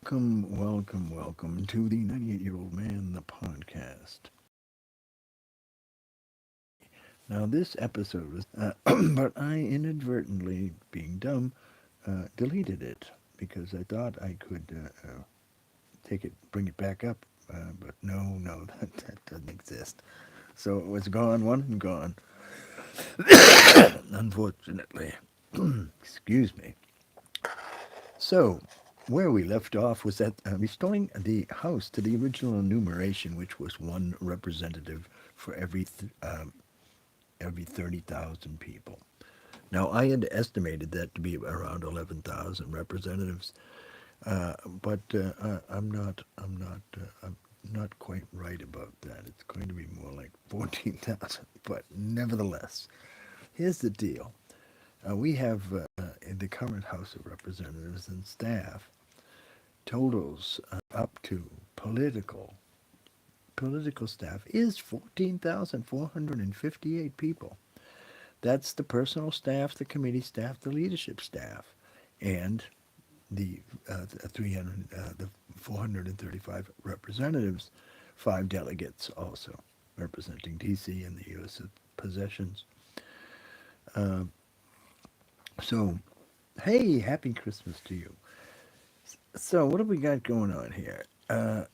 Welcome to the 98-Year-Old Man, the podcast. Now, this episode was, but I inadvertently, being dumb, deleted it because I thought I could take it, bring it back up, but no, that doesn't exist. So it was gone, one and gone, unfortunately. Excuse me. So, where we left off was at restoring the House to the original enumeration, which was one representative for every 30,000 people. Now, I had estimated that to be around 11,000 representatives, but I'm not quite right about that. It's going to be more like 14,000. But nevertheless, here's the deal: we have in the current House of Representatives and staff totals up to political staff is 14,458 people. That's the personal staff, the committee staff, the leadership staff, and the 435 representatives, 5 delegates also representing D.C. and the U.S. possessions. Uh, so, hey, happy Christmas to you. So, what have we got going on here? That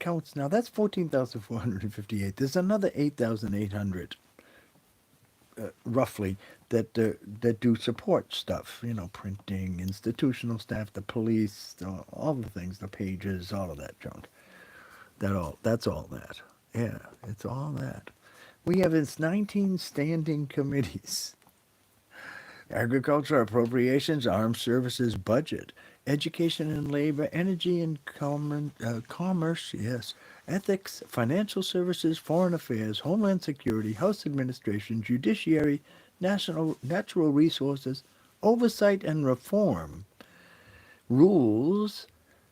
counts now. That's 14,458. There's another 8,800 roughly that do support stuff. You know, printing, institutional staff, the police, all the things, the pages, all of that junk. That's all that. Yeah, it's all that. We have its 19 standing committees: agriculture, appropriations, armed services, budget, education and labor, energy and commerce, yes, ethics, financial services, foreign affairs, homeland security, house administration, judiciary, natural resources, oversight and reform, rules,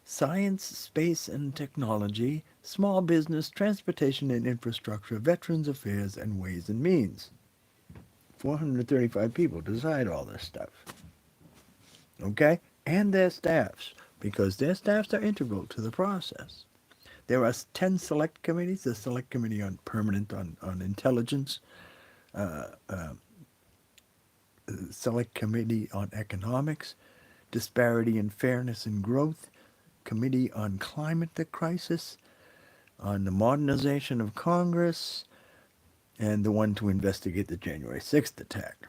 science, space and technology, small business, transportation and infrastructure, veterans affairs, and ways and means. 435 people decide all this stuff. Okay? And their staffs, because their staffs are integral to the process. There are 10 select committees: the Select Committee on Permanent on Intelligence, uh, uh, Select Committee on Economics, Disparity and Fairness and Growth, Committee on Climate Crisis, on the Modernization of Congress, and the one to investigate the January 6th attack.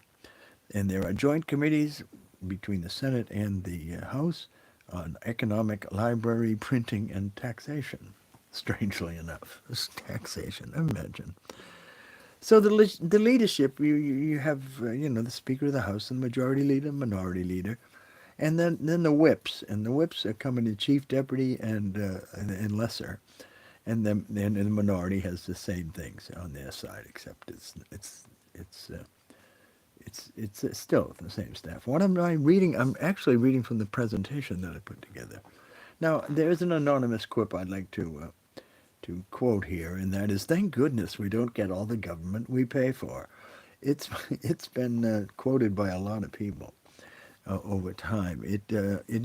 And there are joint committees between the Senate and the House on economic, library, printing, and taxation. Strangely enough, it's taxation. Imagine. So the leadership, you have the Speaker of the House, and the Majority Leader, Minority Leader, and then the whips, and the whips are coming to Chief Deputy and lesser, and the minority has the same things on their side, except it's it's still the same staff. What am I reading? I'm actually reading from the presentation that I put together. Now, there is an anonymous quip I'd like to quote here, and that is, "Thank goodness we don't get all the government we pay for." It's it's been quoted by a lot of people over time. It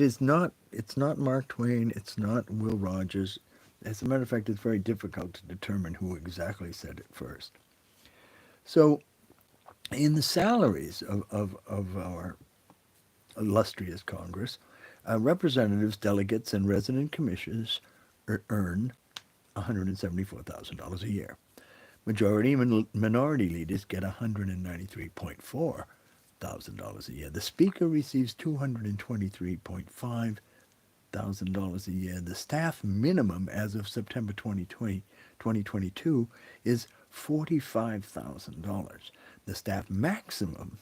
is not. It's not Mark Twain. It's not Will Rogers. As a matter of fact, it's very difficult to determine who exactly said it first. So, in the salaries of our illustrious Congress, representatives, delegates, and resident commissioners earn $174,000 a year. Majority and minority leaders get $193,400 a year. The Speaker receives $223,500 a year. The staff minimum as of September 2022 is $45,000. The staff maximum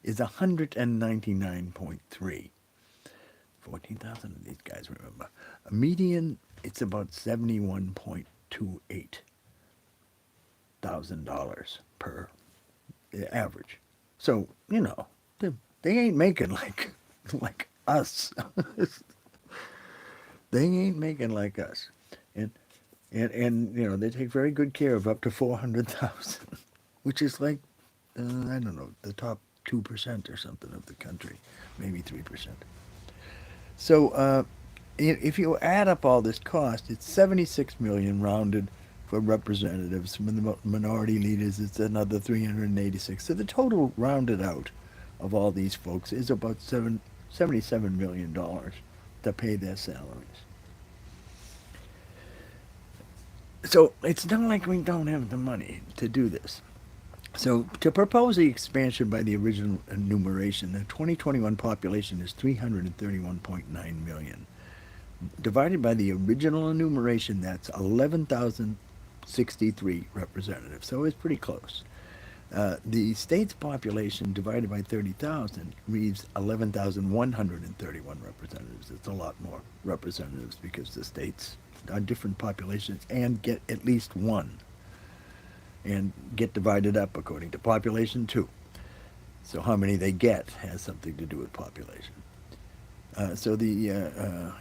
is 199.3. 14,000 of these guys, remember. A median, it's about $71.28 per average. So, they ain't making like us. They ain't making like us. And they take very good care of up to 400,000, which is like I don't know, the top 2% or something of the country, maybe 3%. So if you add up all this cost, it's 76 million rounded for representatives. From the minority leaders, it's another 386. So the total rounded out of all these folks is about $77 million to pay their salaries. So it's not like we don't have the money to do this. So to propose the expansion by the original enumeration, the 2021 population is 331.9 million. Divided by the original enumeration, that's 11,063 representatives. So it's pretty close. The state's population divided by 30,000 leaves 11,131 representatives. It's a lot more representatives because the states are different populations and get at least one and get divided up according to population too. So how many they get has something to do with population. So the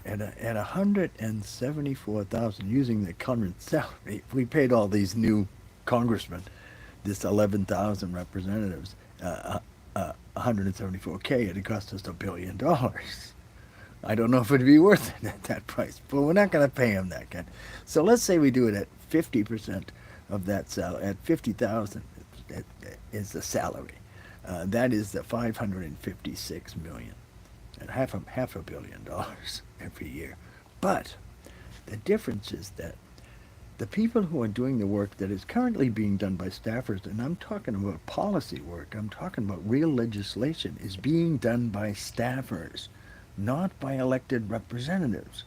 at 174,000 using the current salary, if we paid all these new congressmen this 11,000 representatives 174K, it'd cost us $1 billion. I don't know if it'd be worth it at that price, but we're not going to pay them that kind. So let's say we do it at 50% of that salary, at 50,000 is the salary. That is the 556 million, and half a $1 billion every year. But the difference is that the people who are doing the work that is currently being done by staffers, and I'm talking about policy work, I'm talking about real legislation, is being done by staffers, not by elected representatives.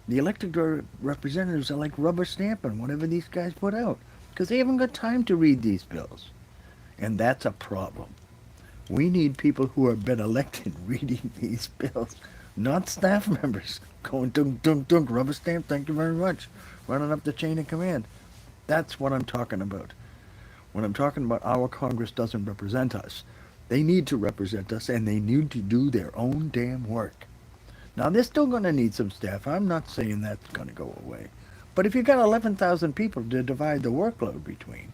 The elected representatives are like rubber stamping whatever these guys put out, because they haven't got time to read these bills. And that's a problem. We need people who have been elected reading these bills, not staff members going dunk, dunk, dunk, rubber stamp, thank you very much, running up the chain of command. That's what I'm talking about. When I'm talking about our Congress doesn't represent us, they need to represent us, and they need to do their own damn work. Now, they're still going to need some staff. I'm not saying that's going to go away. But if you've got 11,000 people to divide the workload between,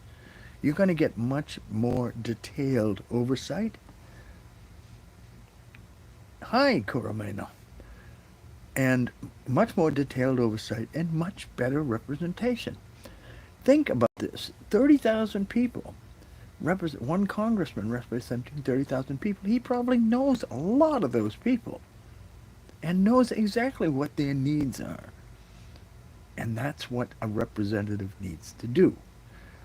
you're going to get much more detailed oversight. Hi, Coromeno. And much more detailed oversight and much better representation. Think about this. 30,000 people. One congressman representing 30,000 people. He probably knows a lot of those people and knows exactly what their needs are. And that's what a representative needs to do.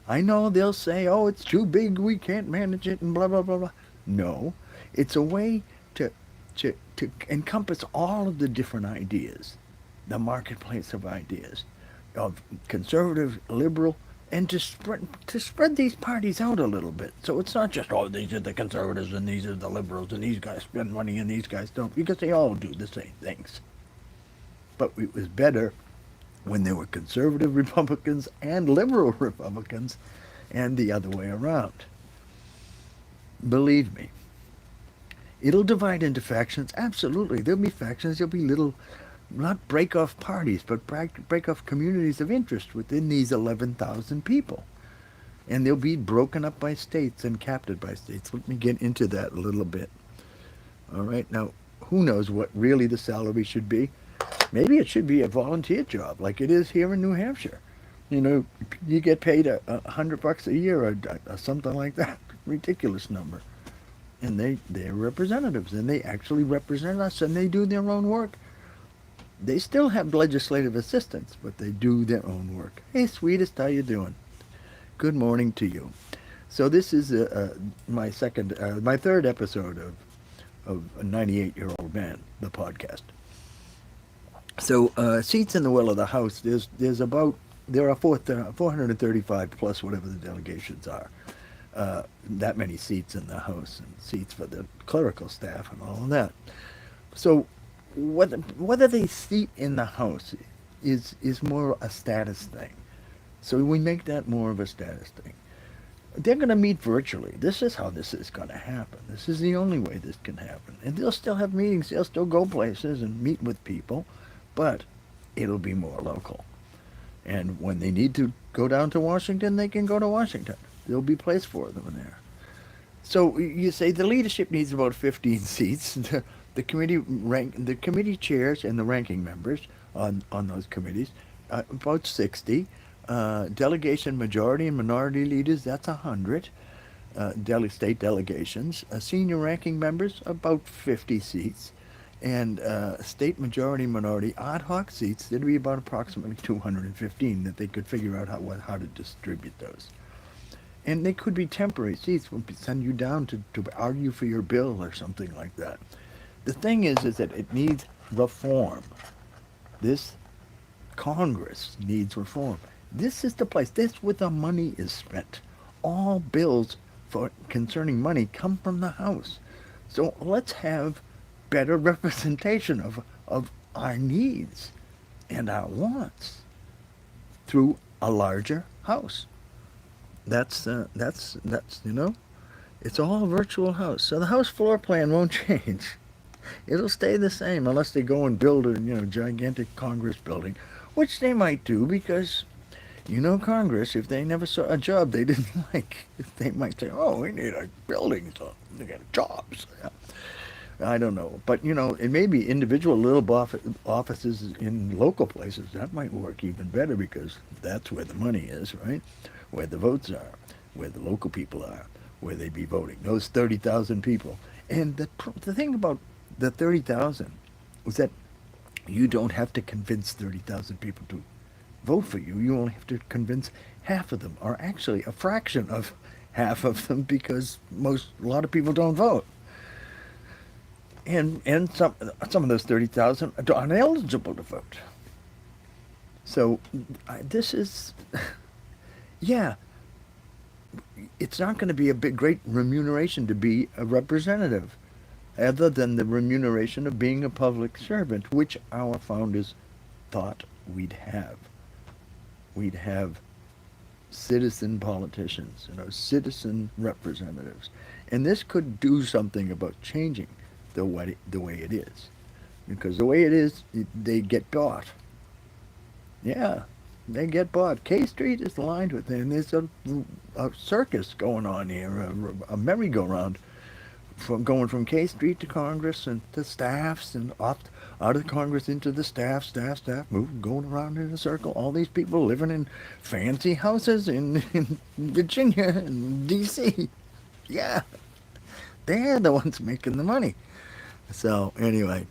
I know they'll say, oh, it's too big, we can't manage it, and blah, blah, blah, blah. No, it's a way to encompass all of the different ideas, the marketplace of ideas, of conservative, liberal, and to spread these parties out a little bit. So it's not just, oh, these are the conservatives and these are the liberals and these guys spend money and these guys don't, because they all do the same things. But it was better when there were conservative Republicans and liberal Republicans and the other way around. Believe me. It'll divide into factions, absolutely. There'll be factions, there'll be little, not break-off parties, but break-off communities of interest within these 11,000 people. And they'll be broken up by states and captured by states. Let me get into that a little bit. All right, now, who knows what really the salary should be? Maybe it should be a volunteer job like it is here in New Hampshire. You know, you get paid $100 a year or something like that. Ridiculous number. And they're representatives, and they actually represent us, and they do their own work. They still have legislative assistants, but they do their own work. Hey, sweetest, how you doing? Good morning to you. So this is my third episode of a 98-year-old man, the podcast. So seats in the will of the House, there are 435 plus whatever the delegations are. That many seats in the House and seats for the clerical staff and all of that. So whether they seat in the House is more a status thing. So we make that more of a status thing. They're going to meet virtually. This is how this is going to happen. This is the only way this can happen. And they'll still have meetings. They'll still go places and meet with people, but it'll be more local. And when they need to go down to Washington, they can go to Washington. There'll be place for them there. So you say the leadership needs about 15 seats. the committee chairs and the ranking members on those committees, about 60. Delegation majority and minority leaders, that's 100. State delegations. Senior ranking members, about 50 seats. And state majority minority ad hoc seats, there'd be about approximately 215 that they could figure out how to distribute those. And they could be temporary seats, would send you down to argue for your bill or something like that. The thing is that it needs reform. This Congress needs reform. This is the place. This is where the money is spent. All bills for concerning money come from the House. So let's have better representation of our needs and our wants through a larger House. That's it's all a virtual House. So the House floor plan won't change. It'll stay the same unless they go and build a gigantic Congress building, which they might do because Congress, if they never saw a job they didn't like, they might say, "Oh, we need a building so they get jobs." Yeah. I don't know, but it may be individual little offices in local places that might work even better because that's where the money is, right? Where the votes are, where the local people are, where they be voting. Those 30,000 people, and the thing about the 30,000 is that you don't have to convince 30,000 people to vote for you. You only have to convince half of them, or actually a fraction of half of them, because a lot of people don't vote. And some of those 30,000 are ineligible to vote. So this is, yeah, it's not going to be a great remuneration to be a representative, other than the remuneration of being a public servant, which our founders thought we'd have. We'd have citizen politicians, citizen representatives. And this could do something about changing the way it is. Because the way it is, they get bought. Yeah, they get bought. K Street is lined with them. There's a circus going on here, a merry-go-round going from K Street to Congress and to staffs and out of Congress into the staff, moving, going around in a circle. All these people living in fancy houses in Virginia and D.C. Yeah, they're the ones making the money. So anyway,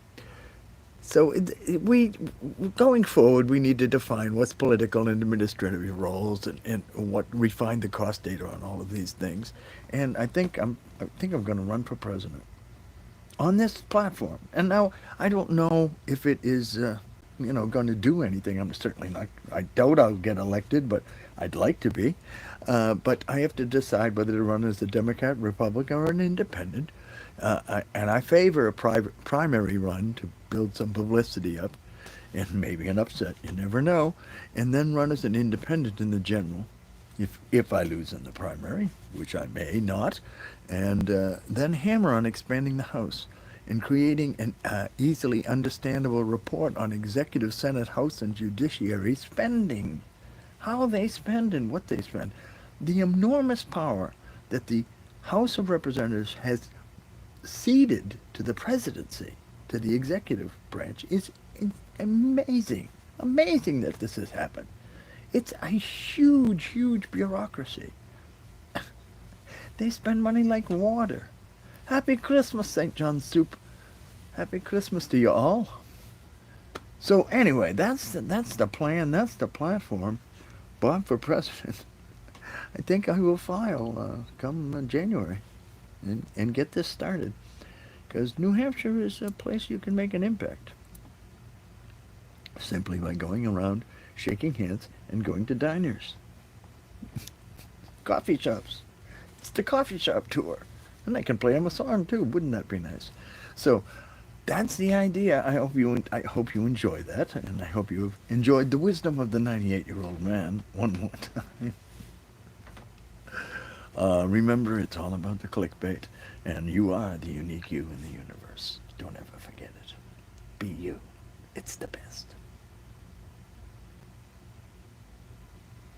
we going forward, we need to define what's political and administrative roles and what refine the cost data on all of these things. And I think I'm going to run for president on this platform. And now I don't know if it is going to do anything. I'm certainly not. I doubt I'll get elected, but I'd like to be. But I have to decide whether to run as a Democrat, Republican, or an independent. And I favor a primary run to build some publicity up, and maybe an upset. You never know. And then run as an independent in the general, if I lose in the primary, which I may not. And then hammer on expanding the House and creating an easily understandable report on executive, Senate, House, and judiciary spending. How they spend and what they spend. The enormous power that the House of Representatives has ceded to the presidency, to the executive branch, is amazing. Amazing that this has happened. It's a huge, huge bureaucracy. They spend money like water. Happy Christmas, St. John's Soup. Happy Christmas to you all. So anyway, that's the plan. That's the platform. Bob for president. I think I will file come January and get this started. Because New Hampshire is a place you can make an impact. Simply by going around, shaking hands, and going to diners. Coffee shops. It's the coffee shop tour. And I can play them a song too. Wouldn't that be nice? So that's the idea. I hope you enjoy that, and I hope you've enjoyed the wisdom of the 98-year-old man one more time. Remember, it's all about the clickbait, and you are the unique you in the universe. Don't ever forget it. Be you. It's the best.